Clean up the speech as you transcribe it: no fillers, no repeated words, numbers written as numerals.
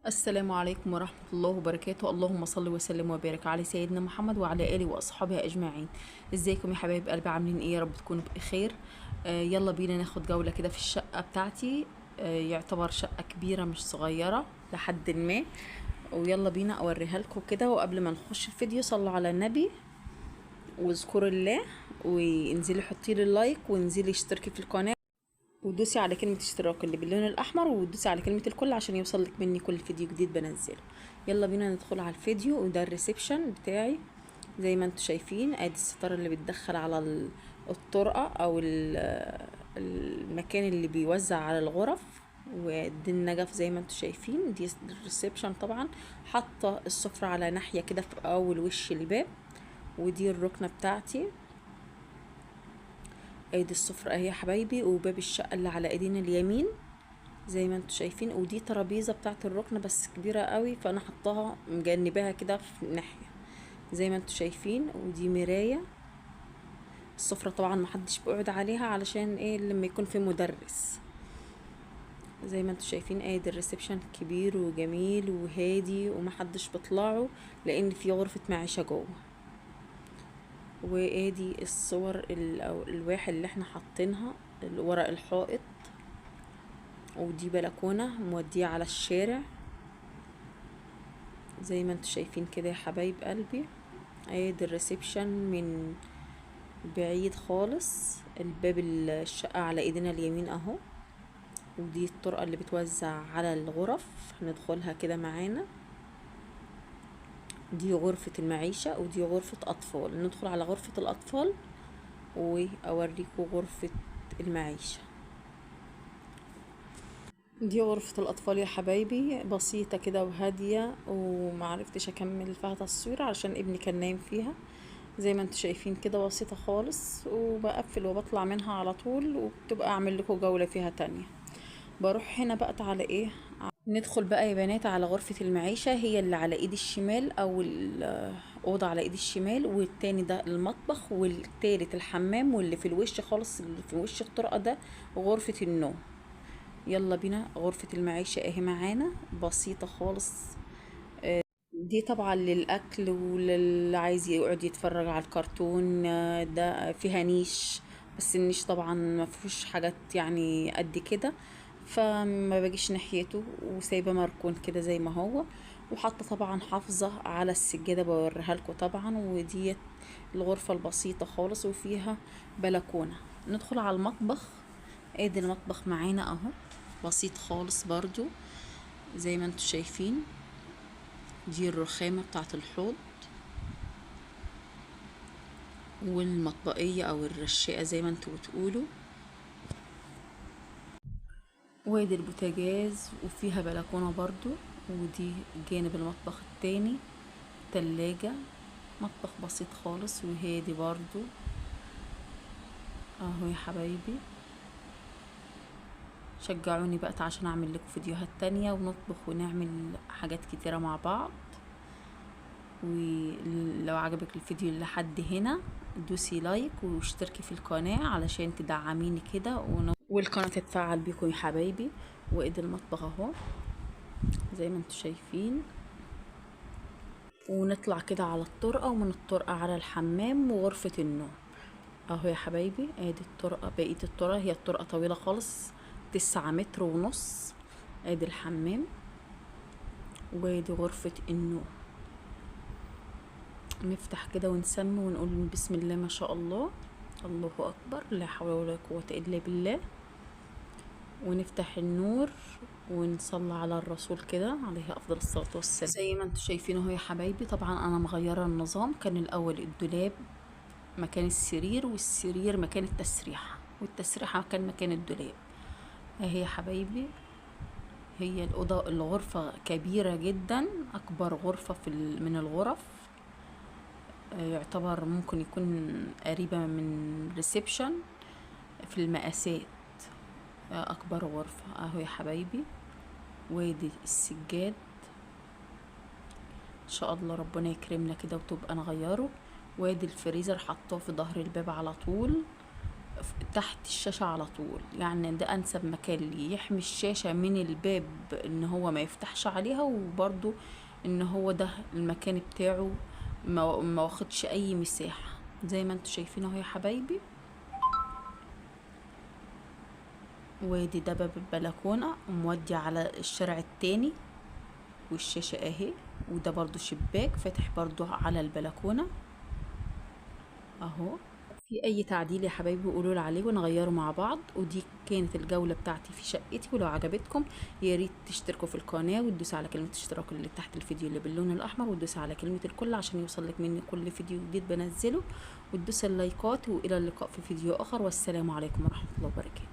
السلام عليكم ورحمة الله وبركاته. اللهم صل وسلم وبارك على سيدنا محمد وعلى آله وأصحابه أجمعين. ازيكم يا حبايب قلبي؟ عاملين ايه؟ يا رب تكونوا بخير. يلا بينا ناخد جولة كده في الشقة بتاعتي. يعتبر شقة كبيرة مش صغيرة لحد ما. ويلا بينا أوريها لكم كده. وقبل ما نخش الفيديو صلوا على النبي واذكروا الله، وانزلي حطي لي اللايك، وانزلي اشتركي في القناة، ودوسي على كلمة اشتراك اللي باللون الأحمر، ودوسي على كلمة الكل عشان يوصلك مني كل فيديو جديد بنزله. يلا بينا ندخل على الفيديو. وده الريسبشن بتاعي زي ما انتوا شايفين. ادي الستارة اللي بتدخل على الطرقة او المكان اللي بيوزع على الغرف. ودي النجف زي ما انتوا شايفين. دي الريسبشن طبعا. حاطة السفرة على ناحية كده في اول وش الباب. ودي الركنة بتاعتي. ادي السفرة اهي يا حبايبي، وباب الشقة اللي على ايدينا اليمين زي ما انتوا شايفين. ودي ترابيزه بتاعت الركنه بس كبيره قوي، فانا حطاها مجنباها كده في ناحيه زي ما انتوا شايفين. ودي مرايه. السفره طبعا محدش بيقعد عليها علشان ايه؟ لما يكون في مدرس. زي ما انتوا شايفين ادي الريسبشن كبير وجميل وهادي ومحدش بيطلعه لان في غرفه معيشه جوه. وادي الصور او الالواح اللي احنا حاطينها ورق الحائط. ودي بلكونه موديه على الشارع زي ما انتوا شايفين كده يا حبايب قلبي. ادي الريسبشن من بعيد خالص. الباب الشقة على ايدينا اليمين اهو. ودي الطرقة اللي بتوزع على الغرف، هندخلها كده معانا. دي غرفة المعيشة ودي غرفة اطفال. ندخل على غرفة الاطفال واوريكم غرفة المعيشة. دي غرفة الأطفال يا حبايبي، بسيطة كده وهادية، ومعرفتش أكمل فيها تصوير عشان ابني كان نايم فيها. زي ما انتوا شايفين كده بسيطة خالص، وبقفل وبطلع منها على طول، وبتبقى أعمل لكم جولة فيها تانية. بروح هنا بقى على ايه؟ ندخل بقى يا بنات على غرفة المعيشة، هي اللي على ايد الشمال، او الأوضة على ايد الشمال، والتاني ده المطبخ، والتالت الحمام، واللي في الوش خالص اللي في وش الطرقة ده غرفة النوم. يلا بينا غرفة المعيشة اهي معانا، بسيطة خالص. دي طبعا للأكل وللي عايز يقعد يتفرج على الكرتون. ده فيها نيش، بس النيش طبعا ما فيهوش حاجات يعني قد كده، فما باجيش ناحيته، وسايبه مركون كده زي ما هو. وحاطه طبعا حافظه على السجاده بوريها لكم طبعا. وديت الغرفه البسيطه خالص وفيها بلكونه. ندخل على المطبخ. ادي المطبخ معانا اهو، بسيط خالص برضو زي ما انتوا شايفين. دي الرخامة بتاعت الحوض والمطبقية او الرشاقة زي ما انتوا بتقولوا. وادي البوتاجاز وفيها بلكونة برضو. ودي جانب المطبخ التاني تلاجة. مطبخ بسيط خالص وهادي برضو اهو يا حبايبي. شجعوني بقى عشان اعمل لكم فيديوهات تانية ونطبخ ونعمل حاجات كتيرة مع بعض. ولو عجبك الفيديو لحد هنا دوسي لايك واشتركي في القناة علشان تدعميني كده والقناة تتفاعل بيكم يا حبايبي. وايد المطبخ اهو زي ما انتوا شايفين. ونطلع كده على الطرقة، ومن الطرقة على الحمام وغرفة النوم اهو يا حبايبي. ادي الطرقة، بقية الطرقة هي الطرقة طويلة خالص 9 متر ونص. ادي الحمام وادي غرفة النوم. نفتح كده ونسمي ونقول بسم الله ما شاء الله، الله اكبر، لا حول ولا قوة الا بالله. ونفتح النور ونصلي على الرسول كده عليه افضل الصلاة والسلام. زي ما انتم شايفين اهو يا حبايبي. طبعا انا مغيرة النظام. كان الاول الدولاب مكان السرير، والسرير مكان التسريحة، والتسريحة مكان الدولاب. اهي يا حبايبي هي الأوضة. الغرفة كبيرة جدا، أكبر غرفة من الغرف. يعتبر ممكن يكون قريبة من ريسبشن في المقاسات. أكبر غرفة أهو يا حبايبي. وادي السجاد، إن شاء الله ربنا يكرمنا كده وتبقى نغيره. وادي الفريزر حطاه في ظهر الباب على طول. تحت الشاشة على طول، يعني ده انسب مكان ليه، يحمي الشاشة من الباب ان هو ما يفتحش عليها، وبرضو ان هو ده المكان بتاعه ما واخدش اي مساحة. زي ما انتوا شايفين اهو يا حبايبي. وادي ده باب البلكونة مودي على الشارع التاني، والشاشة اهي. وده برضو شباك فاتح برضو على البلكونة اهو. في اي تعديل يا حبايبي قولوا لي عليه ونغيره مع بعض. ودي كانت الجولة بتاعتي في شقتي، ولو عجبتكم يا ريت تشتركوا في القناة وتدوسوا على كلمة اشتراك اللي تحت الفيديو اللي باللون الاحمر، وتدوسوا على كلمة الكل عشان يوصلك مني كل فيديو جديد بنزله، وتدوسوا اللايكات. والى اللقاء في فيديو اخر، والسلام عليكم ورحمة الله وبركاته.